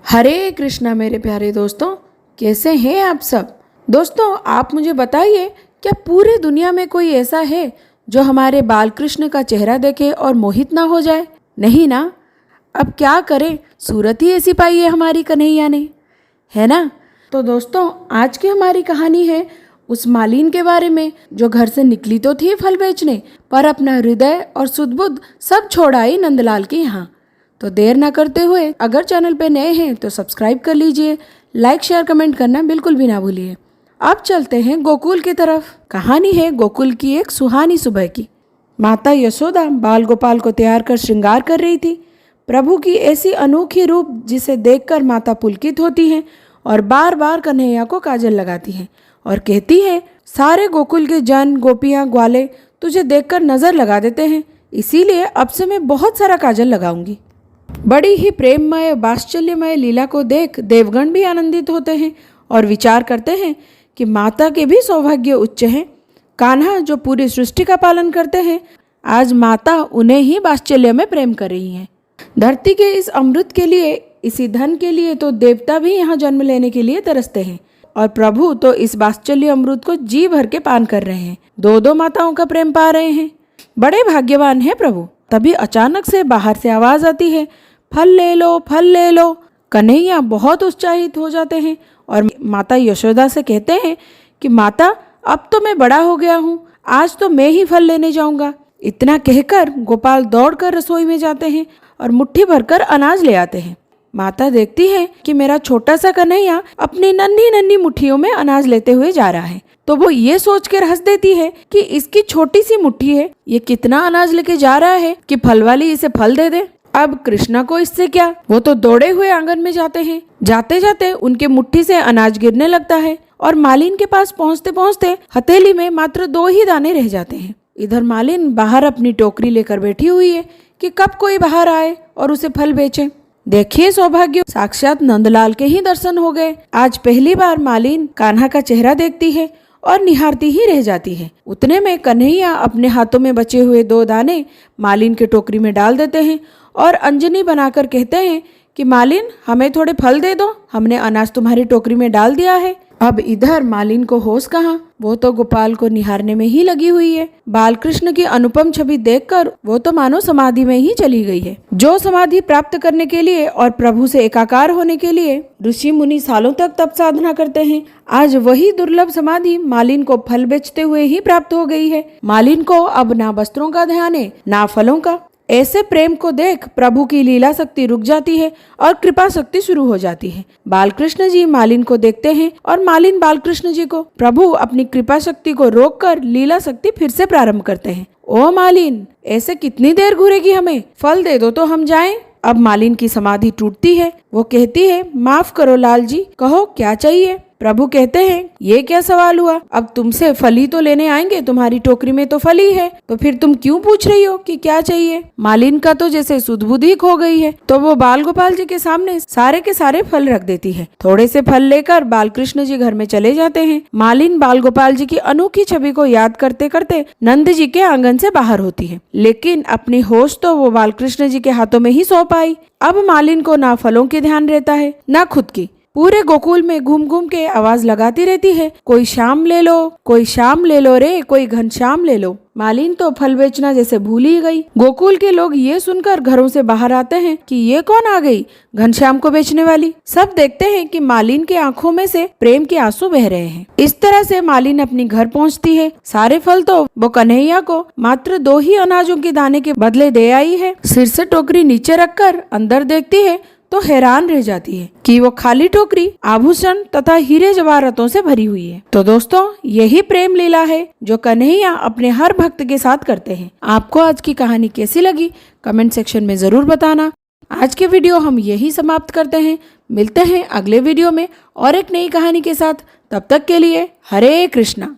हरे कृष्णा मेरे प्यारे दोस्तों, कैसे हैं आप सब। दोस्तों, आप मुझे बताइए, क्या पूरी दुनिया में कोई ऐसा है जो हमारे बाल कृष्ण का चेहरा देखे और मोहित ना हो जाए? नहीं ना। अब क्या करें, सूरत ही ऐसी पाई है हमारी कन्हैया ने, है ना। तो दोस्तों, आज की हमारी कहानी है उस मालिन के बारे में जो घर से निकली तो थी फल बेचने, पर अपना हृदय और सुध-बुध सब छोड़ आई नंदलाल के यहाँ। तो देर ना करते हुए, अगर चैनल पे नए हैं तो सब्सक्राइब कर लीजिए, लाइक शेयर कमेंट करना बिल्कुल भी ना भूलिए। अब चलते हैं गोकुल की तरफ। कहानी है गोकुल की एक सुहानी सुबह की। माता यशोदा बाल गोपाल को तैयार कर श्रृंगार कर रही थी। प्रभु की ऐसी अनोखी रूप जिसे देखकर माता पुलकित होती हैं और बार बार कन्हैया को काजल लगाती हैं और कहती हैं, सारे गोकुल के जन, गोपियाँ, ग्वाले तुझे देखकर नज़र लगा देते हैं, इसीलिए अब से मैं बहुत सारा काजल लगाऊंगी। बड़ी ही प्रेममय वात्सल्यमय लीला को देख देवगण भी आनंदित होते हैं और विचार करते हैं कि माता के भी सौभाग्य उच्च हैं। कान्हा जो पूरी सृष्टि का पालन करते हैं, आज माता उन्हें ही वात्सल्य में प्रेम कर रही हैं। धरती के इस अमृत के लिए, इसी धन के लिए तो देवता भी यहाँ जन्म लेने के लिए तरसते हैं और प्रभु तो इस वात्सल्य अमृत को जी भर के पान कर रहे हैं। दो दो माताओं का प्रेम पा रहे हैं। बड़े भाग्यवान है प्रभु। तभी अचानक से बाहर से आवाज आती है, फल ले लो, फल ले लो। कन्हैया बहुत उत्साहित हो जाते हैं और माता यशोदा से कहते हैं कि माता, अब तो मैं बड़ा हो गया हूँ, आज तो मैं ही फल लेने जाऊंगा। इतना कहकर गोपाल दौड़कर रसोई में जाते हैं और मुट्ठी भरकर अनाज ले आते हैं। माता देखती है कि मेरा छोटा सा कन्हैया अपनी नन्ही नन्ही मुट्ठियों में अनाज लेते हुए जा रहा है, तो वो ये सोचकर हंस देती है कि इसकी छोटी सी मुट्ठी है, ये कितना अनाज लेके जा रहा है कि फल वाली इसे फल दे दे। अब कृष्णा को इससे क्या, वो तो दौड़े हुए आंगन में जाते हैं। जाते जाते उनके मुट्ठी से अनाज गिरने लगता है और मालिन के पास पहुंचते पहुंचते हथेली में मात्र 2 ही दाने रह जाते हैं। इधर मालिन बाहर अपनी टोकरी लेकर बैठी हुई है कि कब कोई बाहर आए और उसे फल बेचे। देखिए सौभाग्य, साक्षात नंदलाल के ही दर्शन हो गए। आज पहली बार मालिन कान्हा का चेहरा देखती है और निहारती ही रह जाती है। उतने में कन्हैया अपने हाथों में बचे हुए 2 दाने मालिन के टोकरी में डाल देते हैं और अंजनी बनाकर कहते हैं कि मालिन, हमें थोड़े फल दे दो, हमने अनाज तुम्हारी टोकरी में डाल दिया है। अब इधर मालिन को होश कहाँ, वो तो गोपाल को निहारने में ही लगी हुई है। बाल कृष्ण की अनुपम छवि देखकर वो तो मानो समाधि में ही चली गई है। जो समाधि प्राप्त करने के लिए और प्रभु से एकाकार होने के लिए ऋषि मुनि सालों तक तप साधना करते हैं, आज वही दुर्लभ समाधि मालिन को फल बेचते हुए ही प्राप्त हो गई है। मालिन को अब ना वस्त्रों का ध्यान है, ना फलों का। ऐसे प्रेम को देख प्रभु की लीला शक्ति रुक जाती है और कृपा शक्ति शुरू हो जाती है। बालकृष्ण जी मालिन को देखते हैं और मालिन बालकृष्ण जी को। प्रभु अपनी कृपा शक्ति को रोककर लीला शक्ति फिर से प्रारंभ करते हैं। ओ मालिन, ऐसे कितनी देर घूरेगी, हमें फल दे दो तो हम जाएं। अब मालिन की समाधि टूटती है। वो कहती है, माफ करो लाल जी, कहो क्या चाहिए। प्रभु कहते हैं, ये क्या सवाल हुआ, अब तुमसे फली तो लेने आएंगे, तुम्हारी टोकरी में तो फली है, तो फिर तुम क्यों पूछ रही हो कि क्या चाहिए। मालिन का तो जैसे सुध-बुध खो गई है, तो वो बाल गोपाल जी के सामने सारे के सारे फल रख देती है। थोड़े से फल लेकर बालकृष्ण जी घर में चले जाते हैं। मालिन बाल गोपाल जी की अनोखी छवि को याद करते करते नंद जी के आंगन से बाहर होती है, लेकिन अपनी होश तो वो बालकृष्ण जी के हाथों में ही सौंप आई। अब मालिन को ना फलों की ध्यान रहता है, ना खुद की। पूरे गोकुल में घूम घूम के आवाज लगाती रहती है, कोई शाम ले लो, कोई शाम ले लो रे, कोई घनश्याम ले लो। मालिन तो फल बेचना जैसे भूल ही गई। गोकुल के लोग ये सुनकर घरों से बाहर आते हैं कि ये कौन आ गई, घनश्याम को बेचने वाली। सब देखते हैं कि मालिन के आंखों में से प्रेम के आंसू बह रहे हैं। इस तरह से मालिन अपनी घर पहुंचती है। सारे फल तो वो कन्हैया को मात्र 2 ही अनाजों के दाने के बदले दे आई है। सिर से टोकरी नीचे रखकर अंदर देखती है तो हैरान रह जाती है कि वो खाली टोकरी आभूषण तथा हीरे जवाहरातों से भरी हुई है। तो दोस्तों, यही प्रेम लीला है जो कन्हैया अपने हर भक्त के साथ करते हैं। आपको आज की कहानी कैसी लगी, कमेंट सेक्शन में जरूर बताना। आज के वीडियो हम यही समाप्त करते हैं। मिलते हैं अगले वीडियो में और एक नई कहानी के साथ। तब तक के लिए हरे कृष्णा।